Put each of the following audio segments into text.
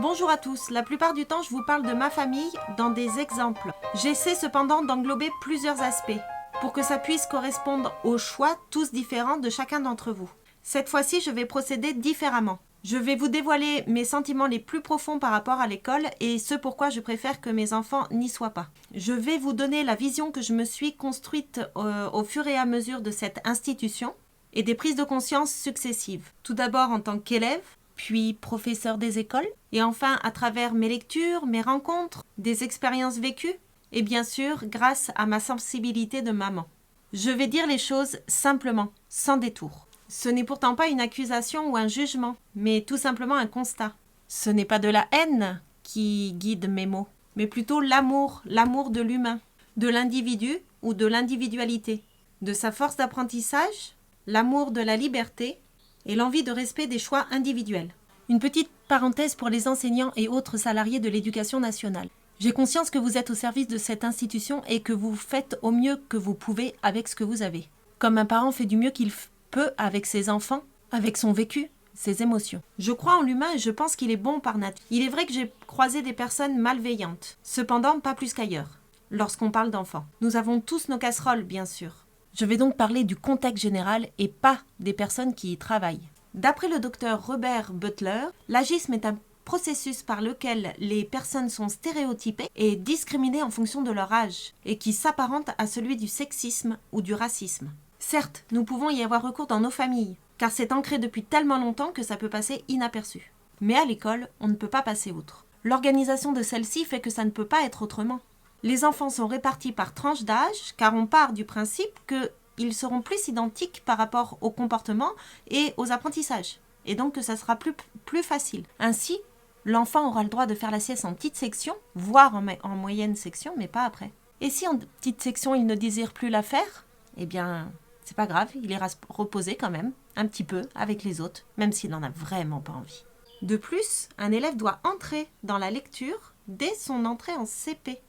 Bonjour à tous, la plupart du temps je vous parle de ma famille dans des exemples. J'essaie cependant d'englober plusieurs aspects pour que ça puisse correspondre aux choix tous différents de chacun d'entre vous. Cette fois-ci je vais procéder différemment. Je vais vous dévoiler mes sentiments les plus profonds par rapport à l'école et ce pourquoi je préfère que mes enfants n'y soient pas. Je vais vous donner la vision que je me suis construite au fur et à mesure de cette institution et des prises de conscience successives. Tout d'abord en tant qu'élève, puis professeur des écoles, et enfin à travers mes lectures, mes rencontres, des expériences vécues, et bien sûr grâce à ma sensibilité de maman. Je vais dire les choses simplement, sans détour. Ce n'est pourtant pas une accusation ou un jugement, mais tout simplement un constat. Ce n'est pas de la haine qui guide mes mots, mais plutôt l'amour de l'humain, de l'individu ou de l'individualité, de sa force d'apprentissage, l'amour de la liberté, et l'envie de respect des choix individuels. Une petite parenthèse pour les enseignants et autres salariés de l'éducation nationale. J'ai conscience que vous êtes au service de cette institution et que vous faites au mieux que vous pouvez avec ce que vous avez. Comme un parent fait du mieux qu'il peut avec ses enfants, avec son vécu, ses émotions. Je crois en l'humain et je pense qu'il est bon par nature. Il est vrai que j'ai croisé des personnes malveillantes, cependant pas plus qu'ailleurs, lorsqu'on parle d'enfants. Nous avons tous nos casseroles, bien sûr. Je vais donc parler du contexte général et pas des personnes qui y travaillent. D'après le docteur Robert Butler, l'agisme est un processus par lequel les personnes sont stéréotypées et discriminées en fonction de leur âge et qui s'apparente à celui du sexisme ou du racisme. Certes, nous pouvons y avoir recours dans nos familles, car c'est ancré depuis tellement longtemps que ça peut passer inaperçu. Mais à l'école, on ne peut pas passer outre. L'organisation de celle-ci fait que ça ne peut pas être autrement. Les enfants sont répartis par tranche d'âge, car on part du principe qu'ils seront plus identiques par rapport au comportement et aux apprentissages, et donc que ça sera plus facile. Ainsi, l'enfant aura le droit de faire la sieste en petite section, voire en moyenne section, mais pas après. Et si en petite section il ne désire plus la faire, eh bien, c'est pas grave, il ira se reposer quand même, un petit peu, avec les autres, même s'il n'en a vraiment pas envie. De plus, un élève doit entrer dans la lecture dès son entrée en CP.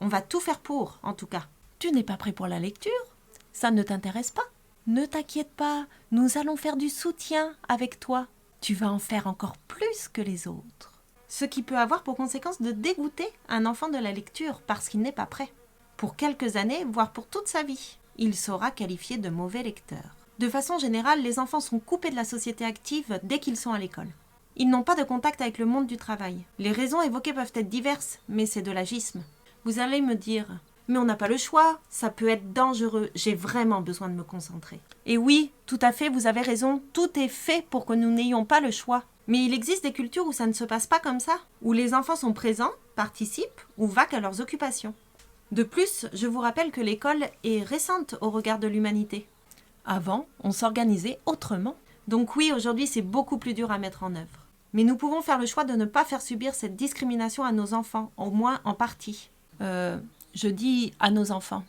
On va tout faire pour, en tout cas. Tu n'es pas prêt pour la lecture ? Ça ne t'intéresse pas ? Ne t'inquiète pas, nous allons faire du soutien avec toi. Tu vas en faire encore plus que les autres. Ce qui peut avoir pour conséquence de dégoûter un enfant de la lecture parce qu'il n'est pas prêt. Pour quelques années, voire pour toute sa vie, il sera qualifié de mauvais lecteur. De façon générale, les enfants sont coupés de la société active dès qu'ils sont à l'école. Ils n'ont pas de contact avec le monde du travail. Les raisons évoquées peuvent être diverses, mais c'est de l'agisme. Vous allez me dire, mais on n'a pas le choix, ça peut être dangereux, j'ai vraiment besoin de me concentrer. Et oui, tout à fait, vous avez raison, tout est fait pour que nous n'ayons pas le choix. Mais il existe des cultures où ça ne se passe pas comme ça, où les enfants sont présents, participent ou vaquent à leurs occupations. De plus, je vous rappelle que l'école est récente au regard de l'humanité. Avant, on s'organisait autrement. Donc oui, aujourd'hui, c'est beaucoup plus dur à mettre en œuvre. Mais nous pouvons faire le choix de ne pas faire subir cette discrimination à nos enfants, au moins en partie. Je dis à nos enfants,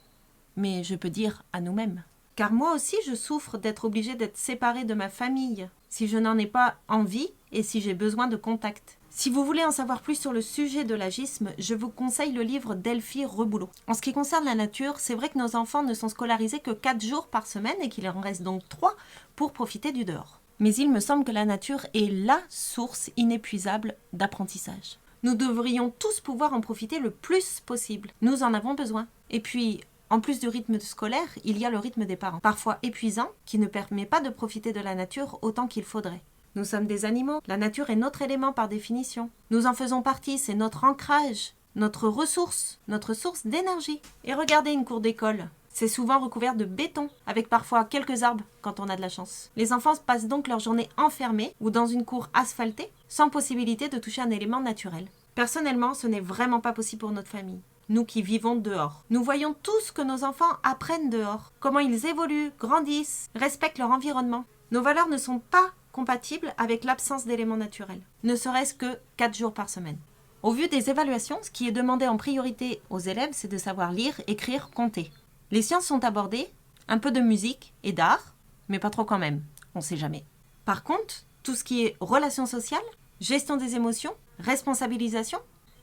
mais je peux dire à nous-mêmes. Car moi aussi, je souffre d'être obligée d'être séparée de ma famille, si je n'en ai pas envie et si j'ai besoin de contact. Si vous voulez en savoir plus sur le sujet de l'agisme, je vous conseille le livre d'Elfie Reboulot. En ce qui concerne la nature, c'est vrai que nos enfants ne sont scolarisés que 4 jours par semaine et qu'il en reste donc 3 pour profiter du dehors. Mais il me semble que la nature est la source inépuisable d'apprentissage. Nous devrions tous pouvoir en profiter le plus possible. Nous en avons besoin. Et puis, en plus du rythme scolaire, il y a le rythme des parents, parfois épuisant, qui ne permet pas de profiter de la nature autant qu'il faudrait. Nous sommes des animaux, la nature est notre élément par définition. Nous en faisons partie, c'est notre ancrage, notre ressource, notre source d'énergie. Et regardez une cour d'école. C'est souvent recouvert de béton, avec parfois quelques arbres quand on a de la chance. Les enfants passent donc leur journée enfermés ou dans une cour asphaltée, sans possibilité de toucher un élément naturel. Personnellement, ce n'est vraiment pas possible pour notre famille. Nous qui vivons dehors. Nous voyons tout ce que nos enfants apprennent dehors. Comment ils évoluent, grandissent, respectent leur environnement. Nos valeurs ne sont pas compatibles avec l'absence d'éléments naturels. Ne serait-ce que 4 jours par semaine. Au vu des évaluations, ce qui est demandé en priorité aux élèves, c'est de savoir lire, écrire, compter. Les sciences sont abordées, un peu de musique et d'art, mais pas trop quand même, on sait jamais. Par contre, tout ce qui est relations sociales, gestion des émotions, responsabilisation,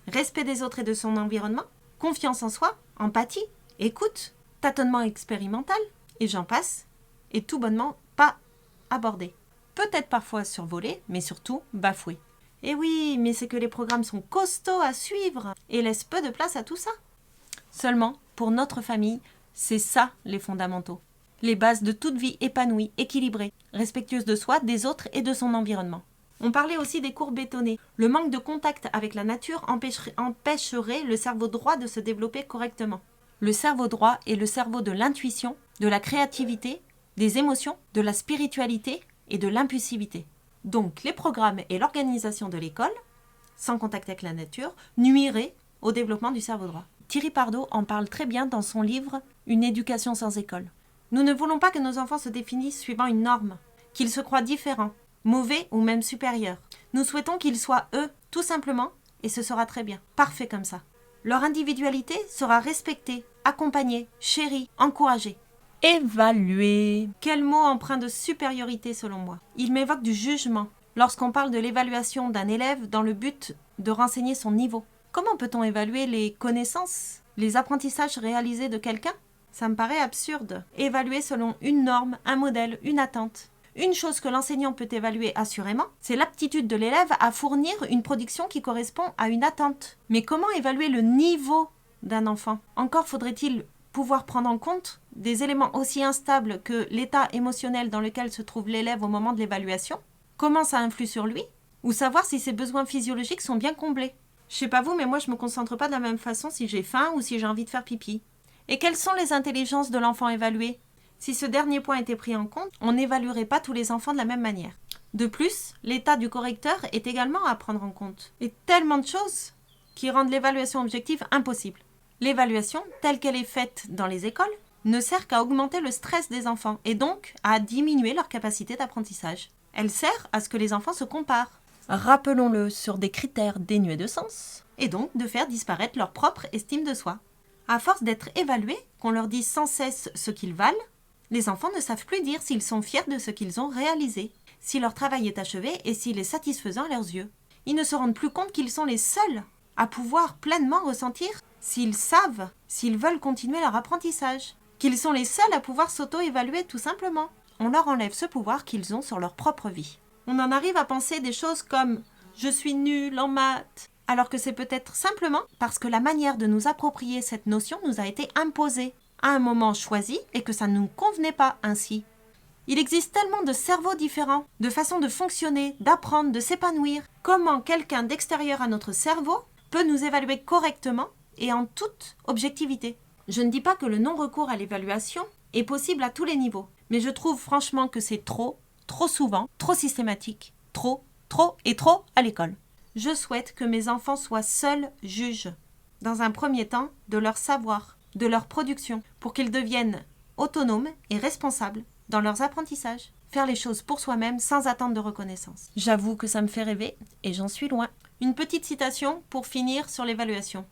respect des autres et de son environnement, confiance en soi, empathie, écoute, tâtonnement expérimental, et j'en passe, et tout bonnement pas abordé. Peut-être parfois survolé, mais surtout bafoué. Eh oui, mais c'est que les programmes sont costauds à suivre et laissent peu de place à tout ça. Seulement, pour notre famille, c'est ça les fondamentaux. Les bases de toute vie épanouie, équilibrée, respectueuse de soi, des autres et de son environnement. On parlait aussi des cours bétonnés. Le manque de contact avec la nature empêcherait le cerveau droit de se développer correctement. Le cerveau droit est le cerveau de l'intuition, de la créativité, des émotions, de la spiritualité et de l'impulsivité. Donc les programmes et l'organisation de l'école, sans contact avec la nature, nuiraient au développement du cerveau droit. Thierry Pardo en parle très bien dans son livre « Une éducation sans école ». Nous ne voulons pas que nos enfants se définissent suivant une norme, qu'ils se croient différents, mauvais ou même supérieurs. Nous souhaitons qu'ils soient eux, tout simplement, et ce sera très bien, parfait comme ça. Leur individualité sera respectée, accompagnée, chérie, encouragée. Évaluer. Quel mot empreint de supériorité selon moi. Il m'évoque du jugement lorsqu'on parle de l'évaluation d'un élève dans le but de renseigner son niveau. Comment peut-on évaluer les connaissances, les apprentissages réalisés de quelqu'un ? Ça me paraît absurde. Évaluer selon une norme, un modèle, une attente. Une chose que l'enseignant peut évaluer assurément, c'est l'aptitude de l'élève à fournir une production qui correspond à une attente. Mais comment évaluer le niveau d'un enfant ? Encore faudrait-il pouvoir prendre en compte des éléments aussi instables que l'état émotionnel dans lequel se trouve l'élève au moment de l'évaluation, comment ça influe sur lui, ou savoir si ses besoins physiologiques sont bien comblés. Je sais pas vous, mais moi je me concentre pas de la même façon si j'ai faim ou si j'ai envie de faire pipi. Et quelles sont les intelligences de l'enfant évalué ? Si ce dernier point était pris en compte, on n'évaluerait pas tous les enfants de la même manière. De plus, l'état du correcteur est également à prendre en compte. Et tellement de choses qui rendent l'évaluation objective impossible. L'évaluation, telle qu'elle est faite dans les écoles, ne sert qu'à augmenter le stress des enfants et donc à diminuer leur capacité d'apprentissage. Elle sert à ce que les enfants se comparent, rappelons-le, sur des critères dénués de sens, et donc de faire disparaître leur propre estime de soi. À force d'être évalués, qu'on leur dise sans cesse ce qu'ils valent, les enfants ne savent plus dire s'ils sont fiers de ce qu'ils ont réalisé, si leur travail est achevé et s'il est satisfaisant à leurs yeux. Ils ne se rendent plus compte qu'ils sont les seuls à pouvoir pleinement ressentir s'ils savent, s'ils veulent continuer leur apprentissage, qu'ils sont les seuls à pouvoir s'auto-évaluer tout simplement. On leur enlève ce pouvoir qu'ils ont sur leur propre vie. On en arrive à penser des choses comme « je suis nul en maths », alors que c'est peut-être simplement parce que la manière de nous approprier cette notion nous a été imposée à un moment choisi et que ça ne nous convenait pas ainsi. Il existe tellement de cerveaux différents, de façons de fonctionner, d'apprendre, de s'épanouir. Comment quelqu'un d'extérieur à notre cerveau peut nous évaluer correctement et en toute objectivité ? Je ne dis pas que le non-recours à l'évaluation est possible à tous les niveaux, mais je trouve franchement que c'est trop souvent, trop systématique, trop à l'école. Je souhaite que mes enfants soient seuls juges, dans un premier temps, de leur savoir, de leur production, pour qu'ils deviennent autonomes et responsables dans leurs apprentissages. Faire les choses pour soi-même sans attendre de reconnaissance. J'avoue que ça me fait rêver et j'en suis loin. Une petite citation pour finir sur l'évaluation.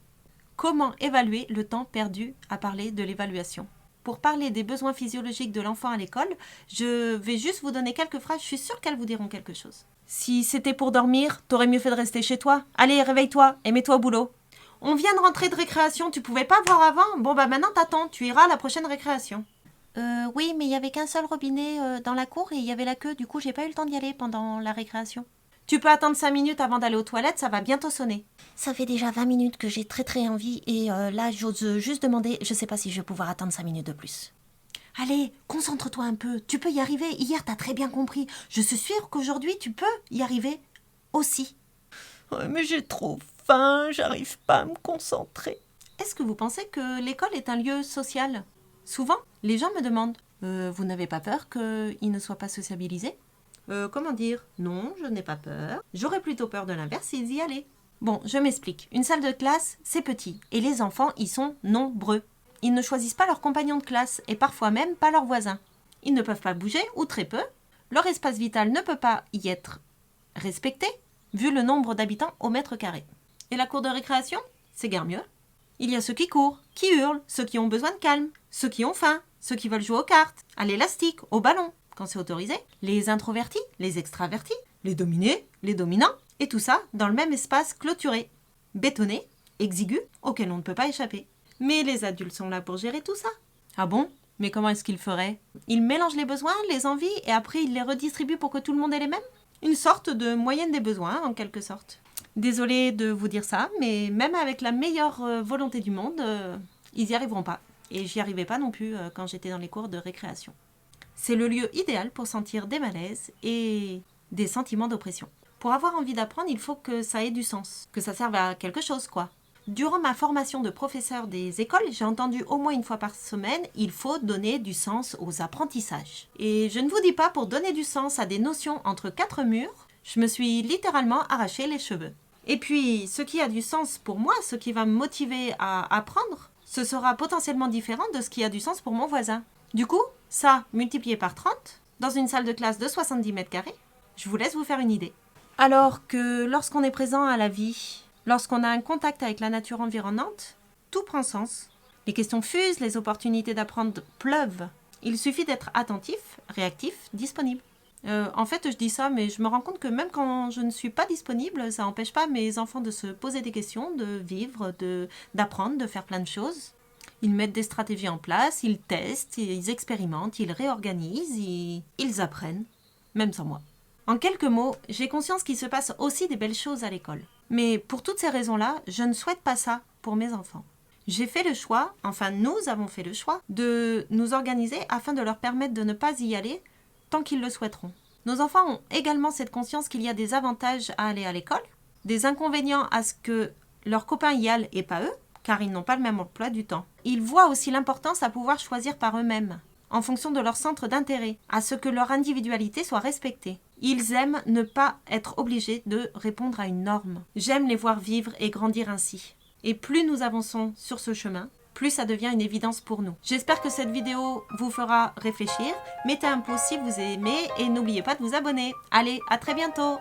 Comment évaluer le temps perdu à parler de l'évaluation ? Pour parler des besoins physiologiques de l'enfant à l'école, je vais juste vous donner quelques phrases, je suis sûre qu'elles vous diront quelque chose. Si c'était pour dormir, t'aurais mieux fait de rester chez toi. Allez, réveille-toi et mets-toi au boulot. On vient de rentrer de récréation, tu pouvais pas voir avant ? Bon bah maintenant t'attends, tu iras à la prochaine récréation. Oui, mais il y avait qu'un seul robinet dans la cour et il y avait la queue, du coup j'ai pas eu le temps d'y aller pendant la récréation. Tu peux attendre 5 minutes avant d'aller aux toilettes, ça va bientôt sonner. Ça fait déjà 20 minutes que j'ai très envie et là j'ose juste demander, je sais pas si je vais pouvoir attendre 5 minutes de plus. Allez, concentre-toi un peu, tu peux y arriver, hier t'as très bien compris. Je suis sûre qu'aujourd'hui tu peux y arriver aussi. Ouais, mais j'ai trop faim, j'arrive pas à me concentrer. Est-ce que vous pensez que l'école est un lieu social ? Souvent, les gens me demandent « Vous n'avez pas peur qu'ils ne soient pas sociabilisés ?» Comment dire ? Non, je n'ai pas peur. J'aurais plutôt peur de l'inverse s'ils y allaient. Bon, je m'explique. Une salle de classe, c'est petit. Et les enfants y sont nombreux. Ils ne choisissent pas leurs compagnons de classe et parfois même pas leurs voisins. Ils ne peuvent pas bouger, ou très peu. Leur espace vital ne peut pas y être respecté, vu le nombre d'habitants au mètre carré. Et la cour de récréation ? C'est guère mieux. Il y a ceux qui courent, qui hurlent, ceux qui ont besoin de calme, ceux qui ont faim, ceux qui veulent jouer aux cartes, à l'élastique, au ballon, quand c'est autorisé, les introvertis, les extravertis, les dominés, les dominants, et tout ça dans le même espace clôturé, bétonné, exigu, auquel on ne peut pas échapper. Mais les adultes sont là pour gérer tout ça. Ah bon ? Mais comment est-ce qu'ils feraient ? Ils mélangent les besoins, les envies, et après ils les redistribuent pour que tout le monde ait les mêmes ? Une sorte de moyenne des besoins, en quelque sorte. Désolée de vous dire ça, mais même avec la meilleure volonté du monde, ils n'y arriveront pas. Et j'y arrivais pas non plus quand j'étais dans les cours de récréation. C'est le lieu idéal pour sentir des malaises et des sentiments d'oppression. Pour avoir envie d'apprendre, il faut que ça ait du sens, que ça serve à quelque chose, quoi. Durant ma formation de professeur des écoles, j'ai entendu au moins une fois par semaine, il faut donner du sens aux apprentissages. Et je ne vous dis pas pour donner du sens à des notions entre quatre murs, je me suis littéralement arraché les cheveux. Et puis, ce qui a du sens pour moi, ce qui va me motiver à apprendre, ce sera potentiellement différent de ce qui a du sens pour mon voisin. Du coup, ça, multiplié par 30, dans une salle de classe de 70 mètres carrés, je vous laisse vous faire une idée. Alors que lorsqu'on est présent à la vie, lorsqu'on a un contact avec la nature environnante, tout prend sens. Les questions fusent, les opportunités d'apprendre pleuvent. Il suffit d'être attentif, réactif, disponible. En fait, je dis ça, mais je me rends compte que même quand je ne suis pas disponible, ça n'empêche pas mes enfants de se poser des questions, de vivre, d'apprendre, de faire plein de choses. Ils mettent des stratégies en place, ils testent, ils expérimentent, ils réorganisent, ils apprennent, même sans moi. En quelques mots, j'ai conscience qu'il se passe aussi des belles choses à l'école. Mais pour toutes ces raisons-là, je ne souhaite pas ça pour mes enfants. J'ai fait le choix, enfin nous avons fait le choix, de nous organiser afin de leur permettre de ne pas y aller tant qu'ils le souhaiteront. Nos enfants ont également cette conscience qu'il y a des avantages à aller à l'école, des inconvénients à ce que leurs copains y aillent et pas eux, car ils n'ont pas le même emploi du temps. Ils voient aussi l'importance à pouvoir choisir par eux-mêmes, en fonction de leur centre d'intérêt, à ce que leur individualité soit respectée. Ils aiment ne pas être obligés de répondre à une norme. J'aime les voir vivre et grandir ainsi. Et plus nous avançons sur ce chemin, plus ça devient une évidence pour nous. J'espère que cette vidéo vous fera réfléchir. Mettez un pouce si vous aimez et n'oubliez pas de vous abonner. Allez, à très bientôt!